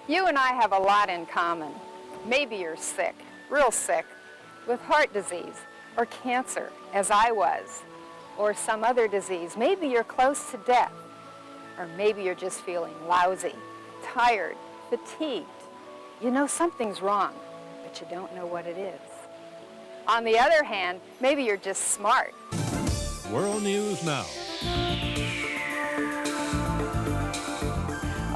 You and I have a lot in common. Maybe you're sick, real sick, with heart disease or cancer, as I was, or some other disease. Maybe you're close to death, or maybe you're just feeling lousy, tired, fatigued. You know something's wrong, but you don't know what it is. On the other hand, maybe you're just smart. World News Now.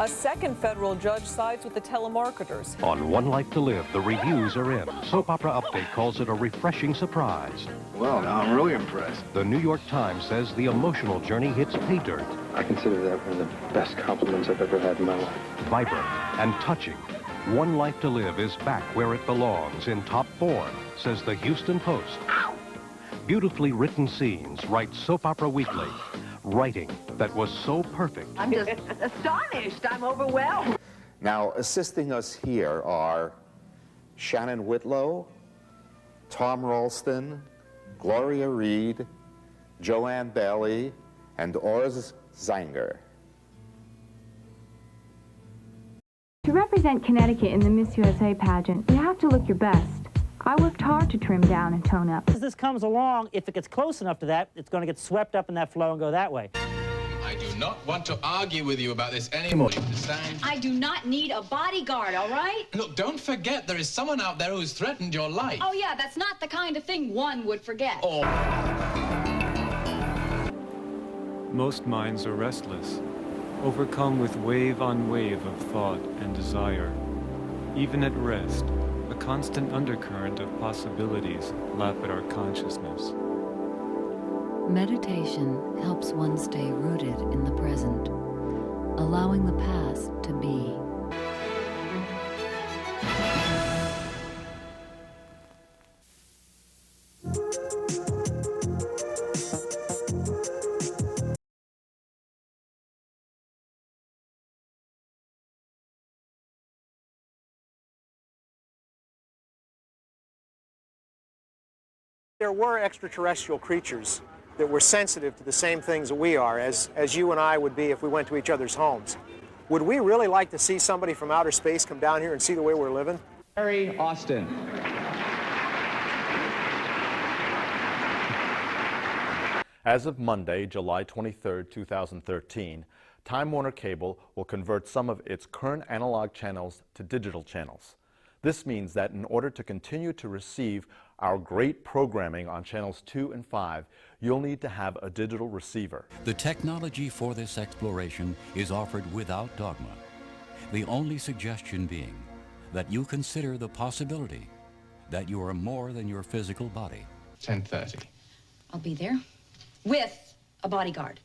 A second federal judge sides with the telemarketers. On One Life to Live, the reviews are in. Soap Opera Update calls it a refreshing surprise. Well, now I'm really impressed. The New York Times says the emotional journey hits pay dirt. I consider that one of the best compliments I've ever had in my life. Vibrant and touching. One Life to Live is back where it belongs, in top form, says the Houston Post. Beautifully written scenes write Soap Opera Weekly. Writing that was so perfect. I'm just astonished. I'm overwhelmed. Now, assisting us here are Shannon Whitlow, Tom Ralston, Gloria Reed, Joanne Bailey, and Ors Zanger. To represent Connecticut in the Miss USA pageant, you have to look your best. I worked hard to trim down and tone up. As this comes along, if it gets close enough to that, it's going to get swept up in that flow and go that way. I do not want to argue with you about this anymore. You understand? I do not need a bodyguard, all right? Look, don't forget there is someone out there who's threatened your life. Oh, yeah, that's not the kind of thing one would forget. Oh. Most minds are restless, overcome with wave on wave of thought and desire. Even at rest, a constant undercurrent of possibilities lap at our consciousness. Meditation helps one stay rooted in the present, allowing the past to be. There were extraterrestrial creatures that were sensitive to the same things that we are, as you and I would be if we went to each other's homes. Would we really like to see somebody from outer space come down here and see the way we're living? Harry Austin. As of Monday, July 23, 2013, Time Warner Cable will convert some of its current analog channels to digital channels. This means that in order to continue to receive our great programming on channels 2 and 5, you'll need to have a digital receiver. The technology for this exploration is offered without dogma. The only suggestion being that you consider the possibility that you are more than your physical body. 10:30. I'll be there with a bodyguard.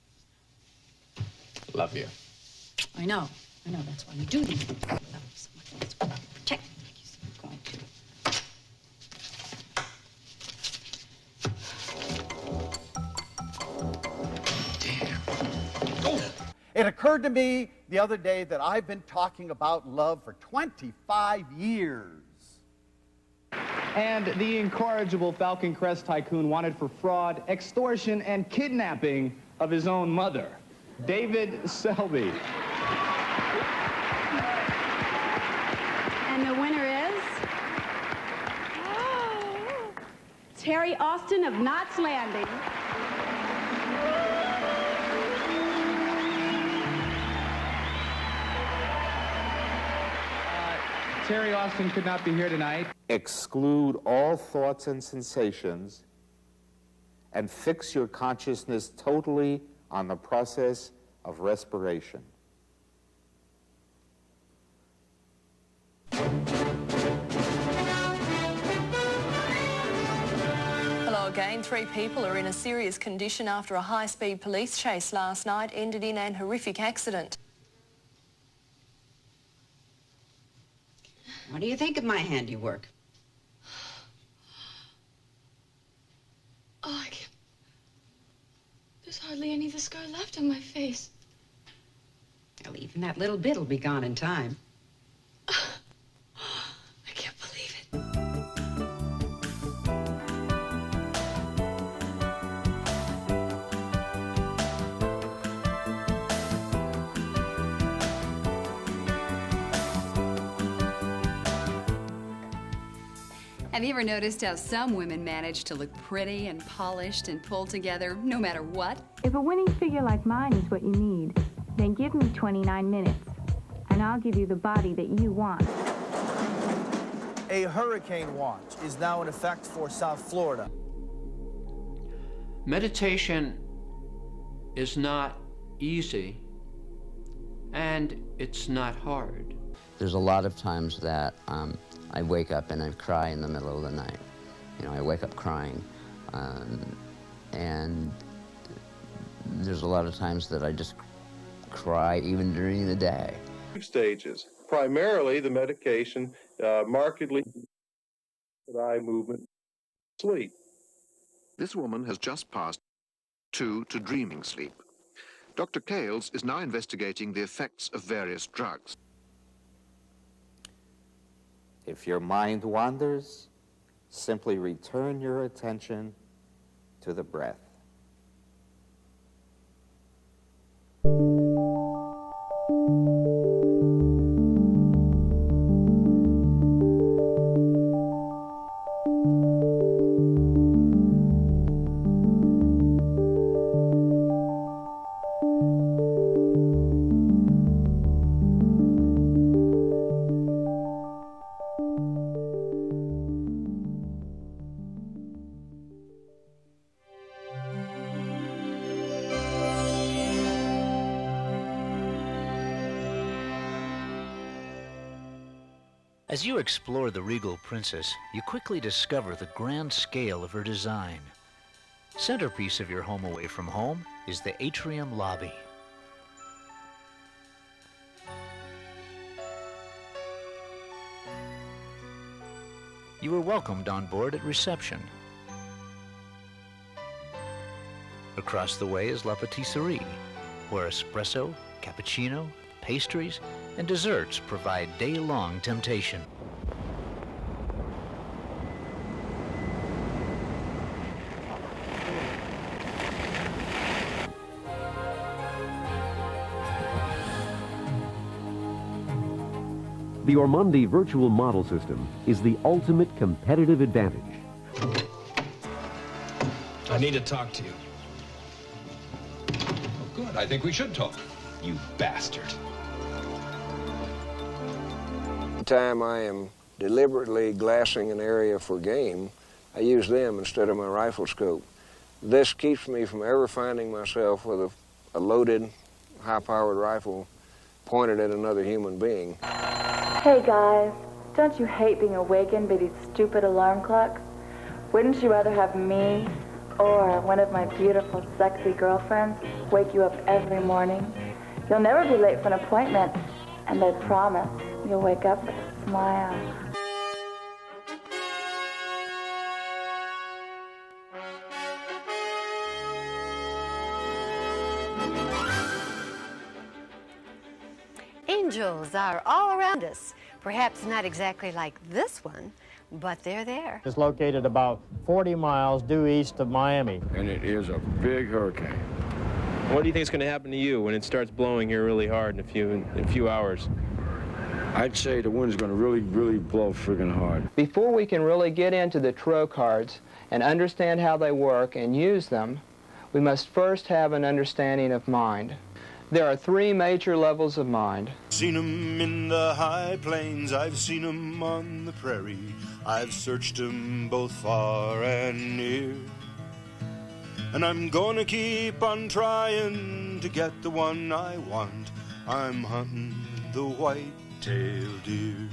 Love you. I know, that's why we do these things. I love you so much. That's why I protect you like you said you're going to. It occurred to me the other day that I've been talking about love for 25 years. And the incorrigible Falcon Crest tycoon wanted for fraud, extortion, and kidnapping of his own mother, David Selby. And the winner is Terry Austin of Knots Landing. Terry Austin could not be here tonight. Exclude all thoughts and sensations and fix your consciousness totally on the process of respiration. Hello again. 3 people are in a serious condition after a high-speed police chase last night ended in an horrific accident. What do you think of my handiwork? Oh, I can't. There's hardly any of the scar left on my face. Well, even that little bit'll be gone in time. I can't believe it. Have you ever noticed how some women manage to look pretty and polished and pulled together no matter what? If a winning figure like mine is what you need, then give me 29 minutes, and I'll give you the body that you want. A hurricane watch is now in effect for South Florida. Meditation is not easy, and it's not hard. There's a lot of times that I wake up and I cry in the middle of the night. You know, I wake up crying. And there's a lot of times that I just cry even during the day. Stages. Primarily, the medication markedly eye movement, sleep. This woman has just passed 2 to dreaming sleep. Dr. Kales is now investigating the effects of various drugs. If your mind wanders, simply return your attention to the breath. As you explore the Regal Princess, you quickly discover the grand scale of her design. Centerpiece of your home away from home is the atrium lobby. You were welcomed on board at reception. Across the way is La Patisserie, where espresso, cappuccino, pastries, and desserts provide day-long temptation. The Ormonde Virtual Model System is the ultimate competitive advantage. I need to talk to you. Oh, good. I think we should talk. You bastard. Time I am deliberately glassing an area for game, I use them instead of my rifle scope. This keeps me from ever finding myself with a loaded, high-powered rifle pointed at another human being. Hey guys, don't you hate being awakened by these stupid alarm clocks? Wouldn't you rather have me or one of my beautiful, sexy girlfriends wake you up every morning? You'll never be late for an appointment, and I promise you'll wake up with a smile. Angels are all around us. Perhaps not exactly like this one, but they're there. It's located about 40 miles due east of Miami. And it is a big hurricane. What do you think is going to happen to you when it starts blowing here really hard in a few hours? I'd say the wind's going to really blow friggin' hard. Before we can really get into the tarot cards and understand how they work and use them, we must first have an understanding of mind. There are 3 major levels of mind. Seen 'em in the high plains, I've seen 'em on the prairie, I've searched 'em both far and near. And I'm gonna keep on trying to get the one I want. I'm hunting the white-tailed deer.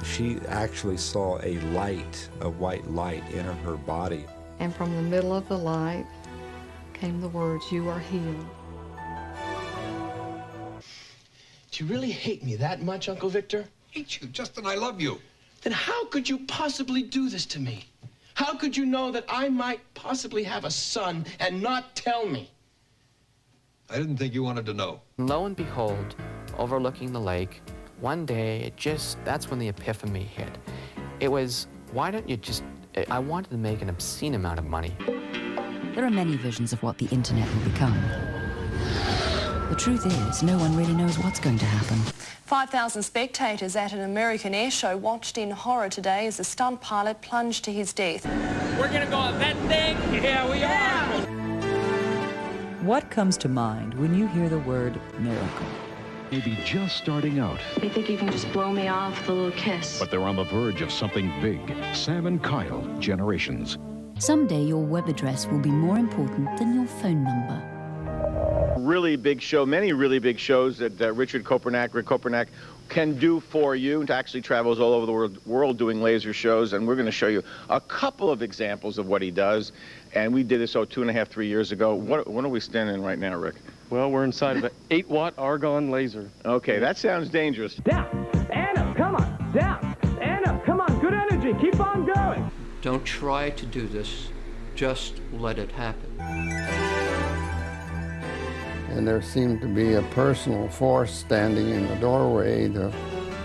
She actually saw a light, a white light enter her body. And from the middle of the light came the words, "You are healed." Do you really hate me that much, Uncle Victor? Hate you, Justin, I love you. Then how could you possibly do this to me? How could you know that I might possibly have a son and not tell me? I didn't think you wanted to know. Lo and behold, overlooking the lake, one day, that's when the epiphany hit. It was, why don't you just, I wanted to make an obscene amount of money. There are many visions of what the internet will become. The truth is, no one really knows what's going to happen. 5,000 spectators at an American air show watched in horror today as a stunt pilot plunged to his death. We're gonna go on that thing? Yeah, we are! What comes to mind when you hear the word miracle? Maybe just starting out. They think you can just blow me off with a little kiss. But they're on the verge of something big. Sam and Kyle, Generations. Someday your web address will be more important than your phone number. Really big show, many really big shows that Rick Kopernak can do for you. It actually travels all over the world doing laser shows, and we're going to show you a couple of examples of what he does. And we did this 2.5, 3 years ago. What are we standing in right now, Rick? Well, we're inside of an 8-watt argon laser. Okay, that sounds dangerous. Down and up, come on, down and up, come on, good energy, keep on going. Don't try to do this, just let it happen. And there seemed to be a personal force standing in the doorway to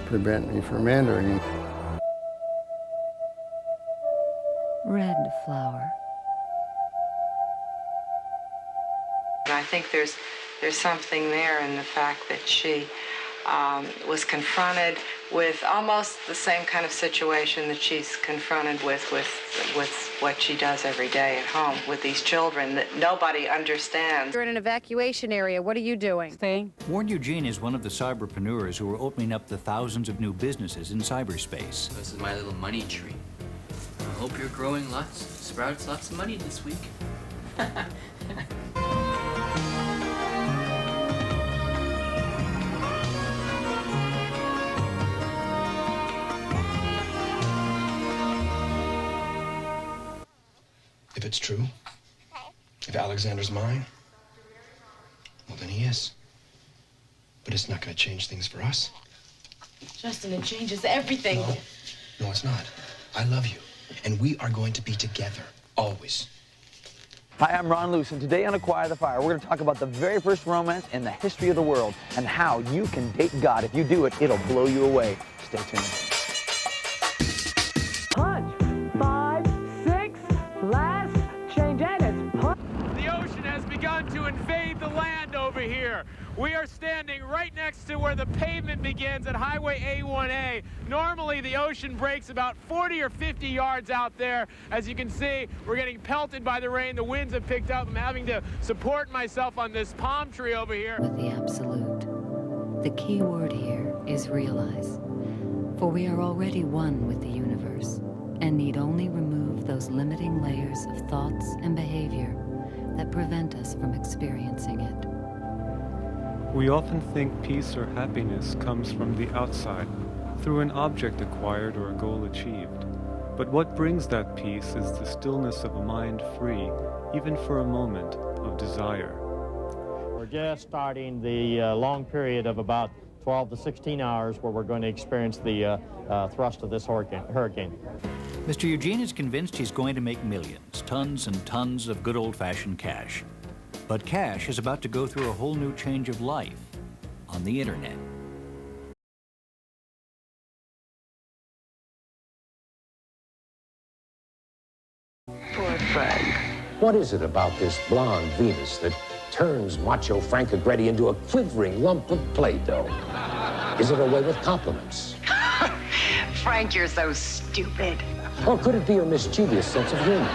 prevent me from entering. Red flower. I think there's something there in the fact that she was confronted with almost the same kind of situation that she's confronted with what she does every day at home with these children that nobody understands. You're in an evacuation area. What are you doing? Staying. Warren Eugene is one of the cyberpreneurs who are opening up the thousands of new businesses in cyberspace. This is my little money tree. I hope you're growing sprouts lots of money this week. If it's true, if Alexander's mine, well, then he is. But it's not going to change things for us. Justin, it changes everything. No, it's not. I love you, and we are going to be together, always. Hi, I'm Ron Luce, and today on Acquire the Fire, we're going to talk about the very first romance in the history of the world and how you can date God. If you do it, it'll blow you away. Stay tuned. Punch, 5, 6, last, change, and it's punch. The ocean has begun to invade the land over here. We are standing right next to where the pavement begins at Highway A1A. Normally, the ocean breaks about 40 or 50 yards out there. As you can see, we're getting pelted by the rain. The winds have picked up. I'm having to support myself on this palm tree over here. With the absolute. The key word here is realize. For we are already one with the universe and need only remove those limiting layers of thoughts and behavior that prevent us from experiencing it. We often think peace or happiness comes from the outside, through an object acquired or a goal achieved. But what brings that peace is the stillness of a mind free, even for a moment, of desire. We're just starting the long period of about 12 to 16 hours where we're going to experience the thrust of this hurricane. Mr. Eugene is convinced he's going to make millions, tons and tons of good old-fashioned cash. But cash is about to go through a whole new change of life on the internet. Poor Frank. What is it about this blonde Venus that turns macho Frank Agretti into a quivering lump of Play-Doh? Is it her way with compliments? Frank, you're so stupid. Or could it be her mischievous sense of humor?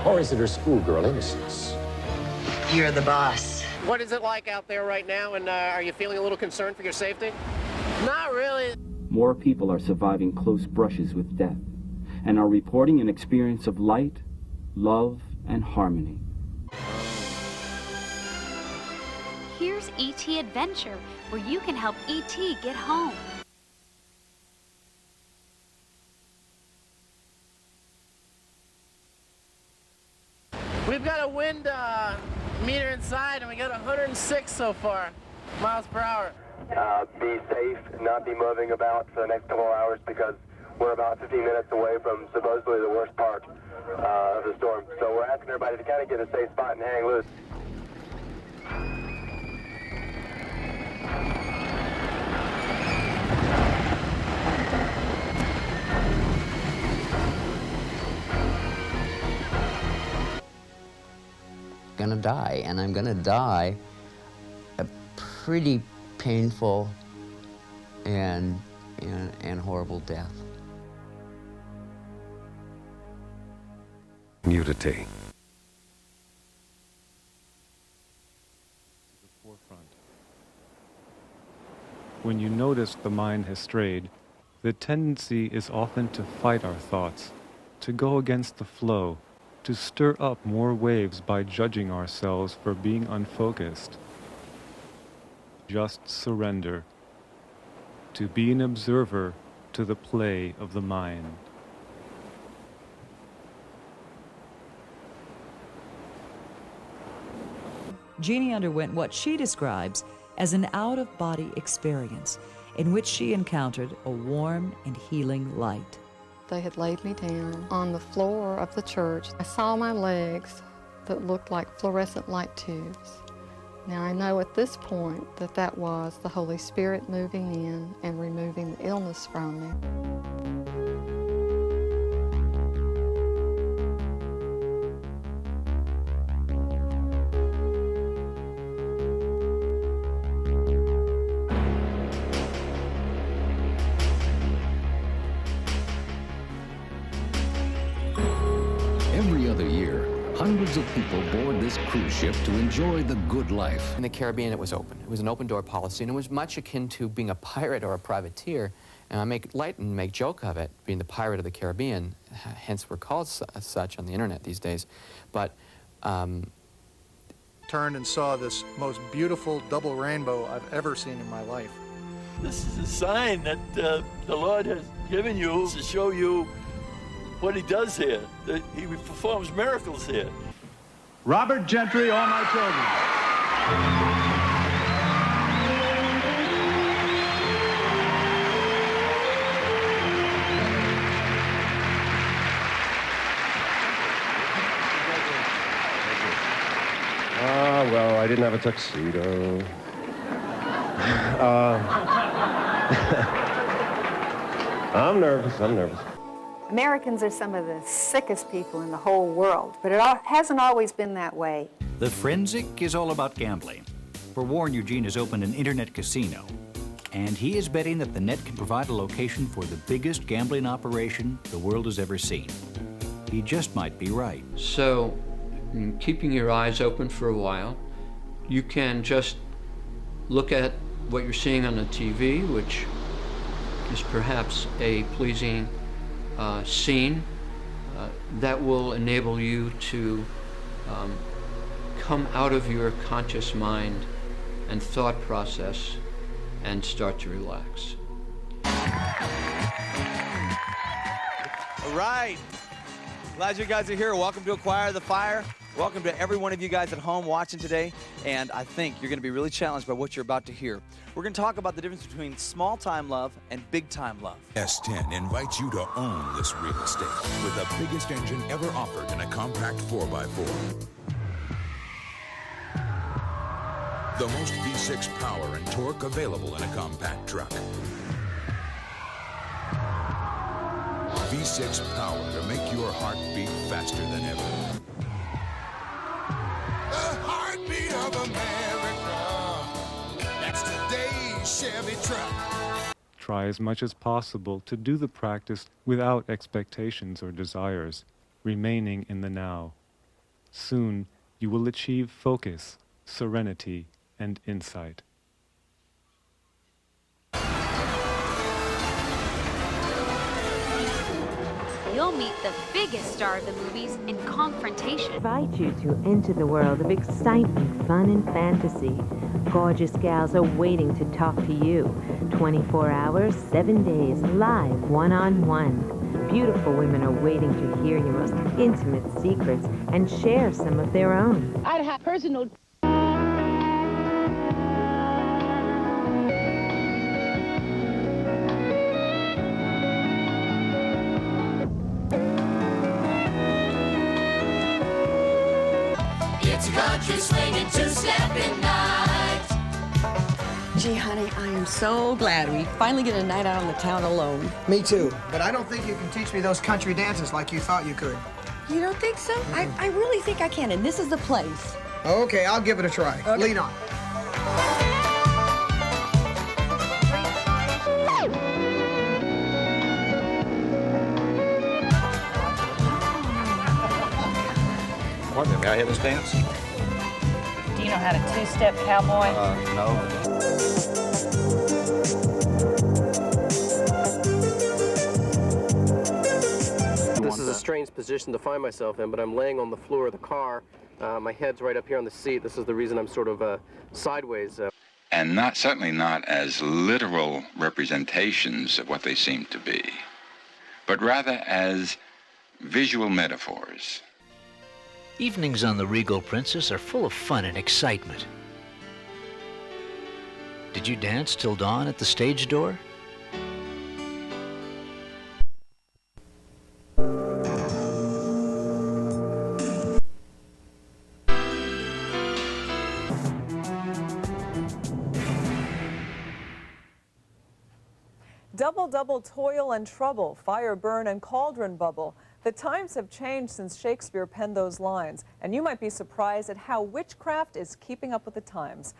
Or is it her schoolgirl innocence? You're the boss. What is it like out there right now, and are you feeling a little concerned for your safety? Not really. More people are surviving close brushes with death and are reporting an experience of light, love, and harmony. Here's E.T. Adventure, where you can help E.T. get home. We've got a wind meter inside, and we got 106 so far, miles per hour. Be safe, not be moving about for the next couple of hours because we're about 15 minutes away from supposedly the worst part of the storm. So we're asking everybody to kind of get a safe spot and hang loose. Gonna die, and I'm going to die a pretty painful and horrible death. Nudity. When you notice the mind has strayed, the tendency is often to fight our thoughts, to go against the flow, to stir up more waves by judging ourselves for being unfocused. Just surrender, to be an observer to the play of the mind. Jeannie underwent what she describes as an out-of-body experience in which she encountered a warm and healing light. They had laid me down on the floor of the church. I saw my legs that looked like fluorescent light tubes. Now I know at this point that that was the Holy Spirit moving in and removing the illness from me. Every other year, hundreds of people board this cruise ship to enjoy the good life. In the Caribbean, it was open. It was an open-door policy, and it was much akin to being a pirate or a privateer. And I make light and make joke of it, being the pirate of the Caribbean. Hence, we're called such on the internet these days. But turned and saw this most beautiful double rainbow I've ever seen in my life. This is a sign that the Lord has given you to show you what he does here. That he performs miracles here. Robert Gentry, All My Children. Well, I didn't have a tuxedo. I'm nervous. Americans are some of the sickest people in the whole world, but it hasn't always been that way. The Forensic is all about gambling. For Warren, Eugene has opened an internet casino, and he is betting that the net can provide a location for the biggest gambling operation the world has ever seen. He just might be right. So, keeping your eyes open for a while, you can just look at what you're seeing on the TV, which is perhaps a pleasing scene that will enable you to come out of your conscious mind and thought process and start to relax. All right. Glad you guys are here. Welcome to Acquire the Fire. Welcome to every one of you guys at home watching today. And I think you're going to be really challenged by what you're about to hear. We're going to talk about the difference between small-time love and big-time love. S10 invites you to own this real estate with the biggest engine ever offered in a compact 4x4. The most V6 power and torque available in a compact truck. V6 power to make your heart beat faster than ever. The heartbeat of America. That's today's Chevy truck. Try as much as possible to do the practice without expectations or desires, remaining in the now. Soon you will achieve focus, serenity, and insight. You'll meet the biggest star of the movies in Confrontation. I invite you to enter the world of excitement, fun, and fantasy. Gorgeous gals are waiting to talk to you. 24 hours, 7 days, live, one-on-one. Beautiful women are waiting to hear your most intimate secrets and share some of their own. I'd have personal... It's a country swinging two-stepping night. Gee, honey, I am so glad we finally get a night out on the town alone. Me too, but I don't think you can teach me those country dances like you thought you could. You don't think so? I really think I can, and this is the place. Okay, I'll give it a try. Okay. Lean on. What, may I have this dance? Do you know how to two-step cowboy? No. This is a strange position to find myself in, but I'm laying on the floor of the car. My head's right up here on the seat. This is the reason I'm sort of sideways. And certainly not as literal representations of what they seem to be, but rather as visual metaphors. Evenings on the Regal Princess are full of fun and excitement. Did you dance till dawn at the stage door? Double, double, toil and trouble, fire, burn, and cauldron bubble. The times have changed since Shakespeare penned those lines, and you might be surprised at how witchcraft is keeping up with the times.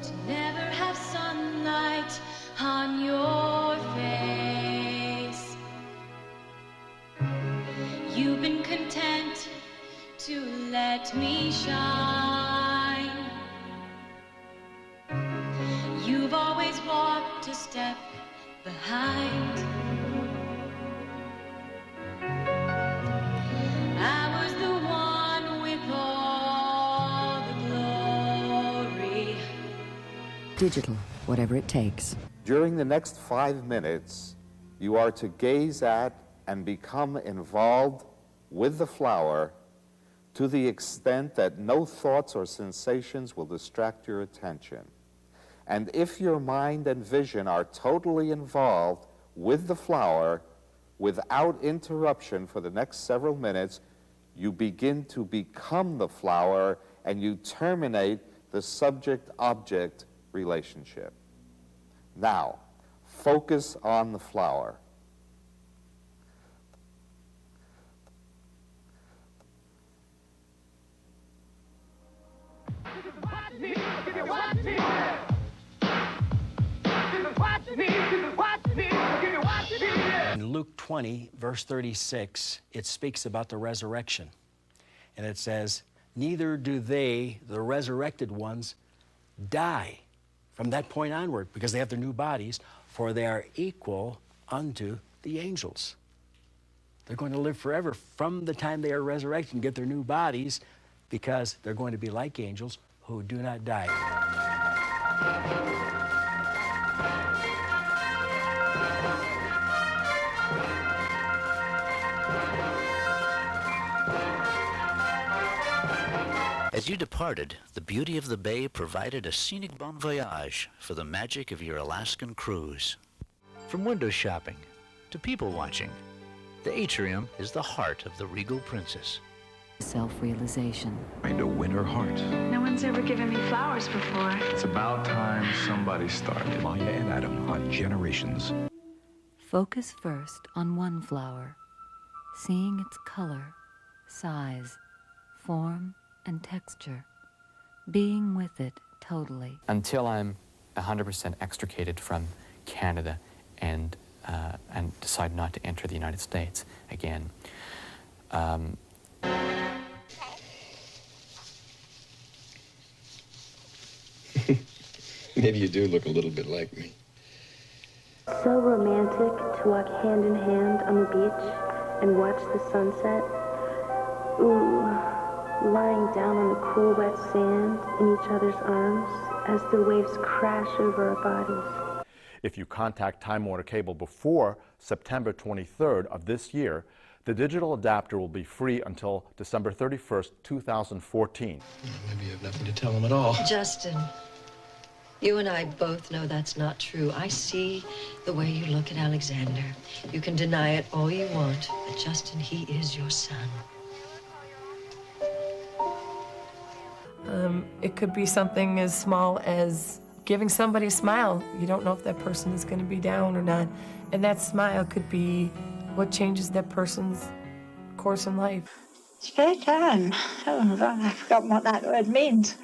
To never have sunlight on your face. You've been content to let me shine. You've always walked a step behind. I was the one with all the glory. Digital, whatever it takes. During the next 5 minutes, you are to gaze at and become involved with the flower to the extent that no thoughts or sensations will distract your attention. And if your mind and vision are totally involved with the flower without interruption for the next several minutes, you begin to become the flower and you terminate the subject-object relationship. Now, focus on the flower. In Luke 20, verse 36, it speaks about the resurrection. And it says, neither do they, the resurrected ones, die from that point onward, because they have their new bodies, for they are equal unto the angels. They're going to live forever from the time they are resurrected and get their new bodies, because they're going to be like angels who do not die. As you departed, the beauty of the bay provided a scenic bon voyage for the magic of your Alaskan cruise. From window shopping to people watching, the atrium is the heart of the Regal Princess. Self-realization. Find a winner heart. No one's ever given me flowers before. It's about time somebody started. Maya and Adam on Generations. Focus first on one flower, seeing its color, size, form, and texture, being with it totally. Until I'm 100% extricated from Canada and decide not to enter the United States again. Maybe you do look a little bit like me. So romantic to walk hand in hand on the beach and watch the sunset. Ooh, lying down on the cool, wet sand in each other's arms as the waves crash over our bodies. If you contact Time Warner Cable before September 23rd of this year, the digital adapter will be free until December 31st, 2014. Maybe you have nothing to tell them at all. Justin, you and I both know that's not true. I see the way you look at Alexander. You can deny it all you want, but Justin, he is your son. It could be something as small as giving somebody a smile. You don't know if that person is going to be down or not. And that smile could be what changes that person's course in life. Spare time. Oh, I've forgotten what that word means.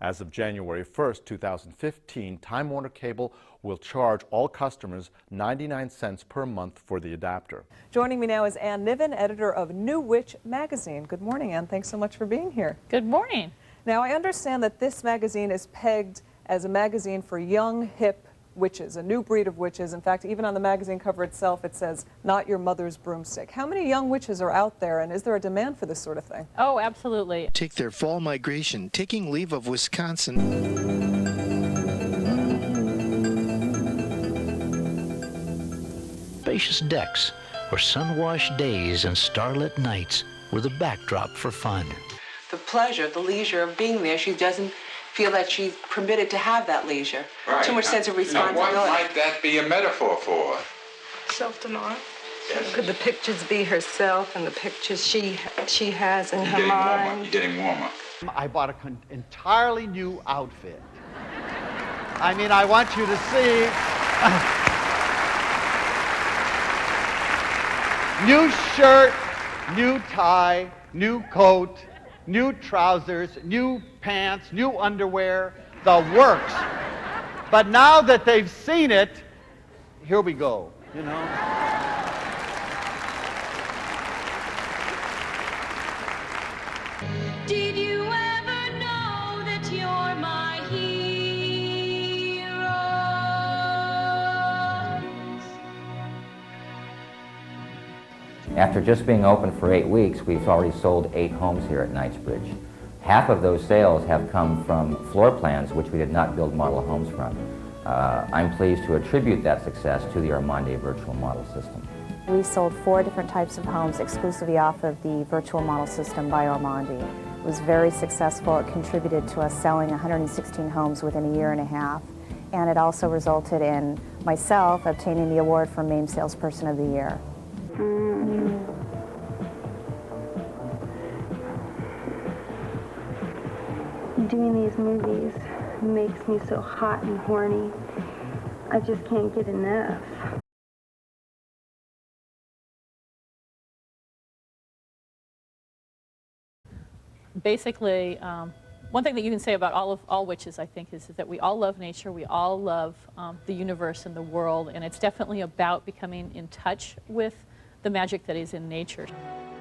As of January 1st, 2015, Time Warner Cable will charge all customers 99 cents per month for the adapter. Joining me now is Ann Niven, editor of New Witch magazine. Good morning, Ann. Thanks so much for being here. Good morning. Now, I understand that this magazine is pegged as a magazine for young, hip witches, a new breed of witches. In fact, even on the magazine cover itself, it says, "Not your mother's broomstick." How many young witches are out there, and is there a demand for this sort of thing? Oh, absolutely. Take their fall migration, taking leave of Wisconsin. Spacious decks or sun-washed days and starlit nights were the backdrop for fun. The pleasure, the leisure of being there, she doesn't feel that she's permitted to have that leisure. Right. Too much sense of responsibility. Now, what might that be a metaphor for? Self-denial. Yes. Could the pictures be herself and the pictures she has in her mind? You're getting warmer. I bought an entirely new outfit. I mean, I want you to see. New shirt, new tie, new coat, new trousers, new pants, new underwear, the works. But now that they've seen it, here we go, you know? Did you ever know that you're my hero? After just being open for 8 weeks, we've already sold 8 homes here at Knightsbridge. Half of those sales have come from floor plans which we did not build model homes from. I'm pleased to attribute that success to the Armande virtual model system. We sold 4 different types of homes exclusively off of the virtual model system by Armande. It was very successful. It contributed to us selling 116 homes within a year and a half. And it also resulted in myself obtaining the award for Maine Salesperson of the Year. Doing these movies makes me so hot and horny. I just can't get enough. Basically, one thing that you can say about all witches, I think, is that we all love nature, we all love the universe and the world, and it's definitely about becoming in touch with the magic that is in nature.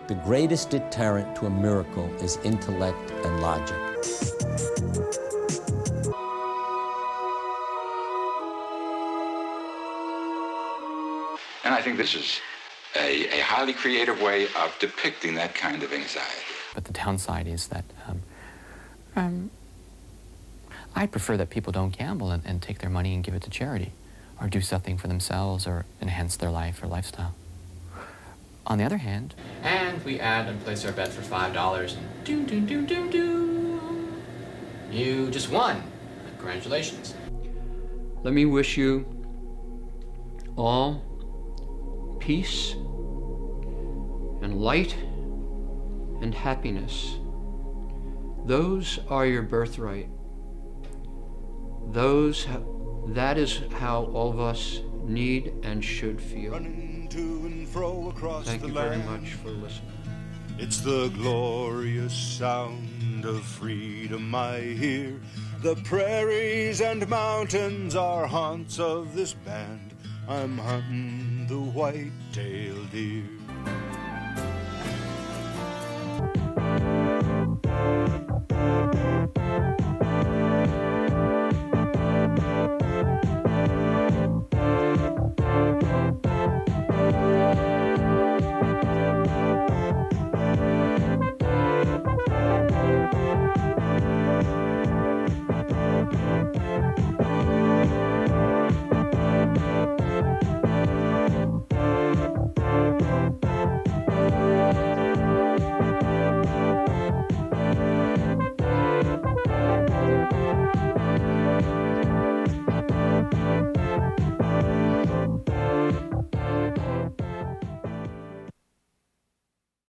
The greatest deterrent to a miracle is intellect and logic. And I think this is a highly creative way of depicting that kind of anxiety. But the downside is that I prefer that people don't gamble and take their money and give it to charity or do something for themselves or enhance their life or lifestyle. On the other hand, and we add and place our bet for $5 and you just won. Congratulations. Let me wish you all peace and light and happiness. Those are your birthright. That is how all of us need and should feel. Running to and fro across Thank the you land. very much for listening. It's the glorious sound of freedom I hear. The prairies and mountains are haunts of this band. I'm hunting the white-tailed deer.